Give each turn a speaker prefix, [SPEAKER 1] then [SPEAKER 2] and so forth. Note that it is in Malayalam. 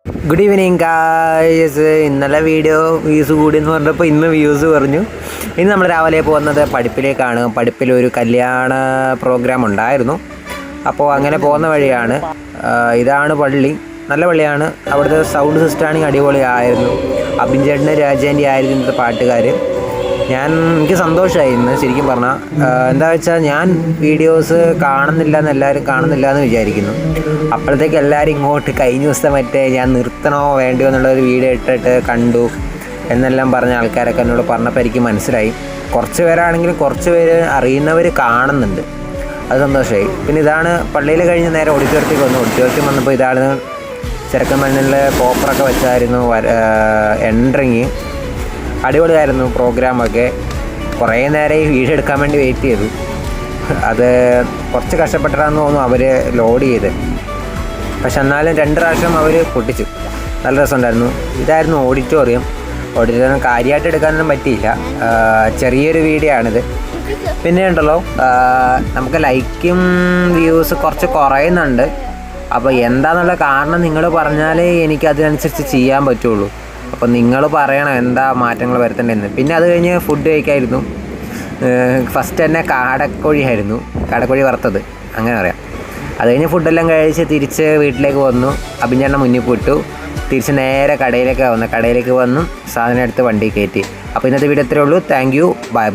[SPEAKER 1] Good evening guys. ഇന്നലെ വീഡിയോ വ്യൂസ് കൂടിയെന്ന് പറഞ്ഞപ്പോൾ ഇന്ന് വ്യൂസ് പറഞ്ഞു. ഇന്ന് നമ്മൾ രാവിലെ പോകുന്നത് പഠിപ്പിലേക്കാണ്. പഠിപ്പിലൊരു കല്യാണ പ്രോഗ്രാം ഉണ്ടായിരുന്നു. അപ്പോൾ അങ്ങനെ പോകുന്ന വഴിയാണ്. ഇതാണ് പള്ളി, നല്ല പള്ളിയാണ്. അവിടുത്തെ സൗണ്ട് സിസ്റ്റമാണെങ്കിൽ അടിപൊളിയായിരുന്നു. അബിൻ ചേട്ടന് രാജേൻ്റെ ആയിരുന്നു ഇന്നത്തെ പാട്ടുകാർ. എനിക്ക് സന്തോഷമായി ഇന്ന് ശരിക്കും പറഞ്ഞാൽ. എന്താ വെച്ചാൽ ഞാൻ വീഡിയോസ് എല്ലാവരും കാണുന്നില്ല എന്ന് വിചാരിക്കുന്നു. അപ്പോഴത്തേക്ക് എല്ലാവരും ഇങ്ങോട്ട് കഴിഞ്ഞ ദിവസത്തെ ഞാൻ നിർത്തണോ വേണ്ടിയോ എന്നുള്ളൊരു വീഡിയോ ഇട്ടിട്ട് കണ്ടു എന്നെല്ലാം പറഞ്ഞ ആൾക്കാരൊക്കെ എന്നോട് പറഞ്ഞപ്പോൾ എനിക്ക് മനസ്സിലായി. കുറച്ച് പേരാണെങ്കിലും കുറച്ച് പേര് അറിയുന്നവർ കാണുന്നുണ്ട്. അത് സന്തോഷമായി. പിന്നെ ഇതാണ് പള്ളിയിൽ കഴിഞ്ഞ് നേരെ ഓഡിറ്റോറിയത്തേക്ക് വന്നു. ഓഡിറ്റോറിയം വന്നപ്പോൾ ഇതാണ് ചെറുക്കൻ മണ്ണിൽ പോപ്പറൊക്കെ വെച്ചായിരുന്നു എൻട്രിങ്. അടിപൊളിയായിരുന്നു പ്രോഗ്രാമൊക്കെ. കുറേ നേരം ഈ വീഡിയോ എടുക്കാൻ വേണ്ടി വെയിറ്റ് ചെയ്തു. അത് കുറച്ച് കഷ്ടപ്പെട്ടാണെന്ന് തോന്നുന്നു അവർ ലോഡ് ചെയ്ത്. പക്ഷെ എന്നാലും 2 പ്രാവശ്യം അവർ പൊട്ടിച്ചു. നല്ല രസമുണ്ടായിരുന്നു. ഇതായിരുന്നു ഓഡിറ്റോറിയം. കാര്യമായിട്ട് എടുക്കാനൊന്നും പറ്റിയില്ല. ചെറിയൊരു വീഡിയോ ആണിത്. പിന്നെ ഉണ്ടല്ലോ, നമുക്ക് ലൈക്കും വ്യൂസ് കുറച്ച് കുറയുന്നുണ്ട്. അപ്പോൾ എന്താണെന്നുള്ള കാരണം നിങ്ങൾ പറഞ്ഞാലേ എനിക്കതിനനുസരിച്ച് ചെയ്യാൻ പറ്റുള്ളൂ. അപ്പോൾ നിങ്ങൾ പറയണം എന്താ മാറ്റങ്ങൾ വരുത്തേണ്ടതെന്ന്. പിന്നെ അത് കഴിഞ്ഞ് ഫുഡ് കഴിക്കായിരുന്നു. ഫസ്റ്റ് തന്നെ കാടക്കോഴിയായിരുന്നു, കാടക്കോഴി വറുത്തത് അങ്ങനെ പറയാം. അത് കഴിഞ്ഞ് ഫുഡെല്ലാം കഴിച്ച് തിരിച്ച് വീട്ടിലേക്ക് വന്നു. അഭിഞ്ഞെണ്ണ മുന്നിൽ പോയിട്ടു. തിരിച്ച് നേരെ കടയിലേക്ക് വന്നു. സാധനം എടുത്ത് വണ്ടി കയറ്റി. അപ്പോൾ ഇന്നത്തെ വീഡിയോ ഇത്രയേ ഉള്ളൂ. Thank you, bye bye.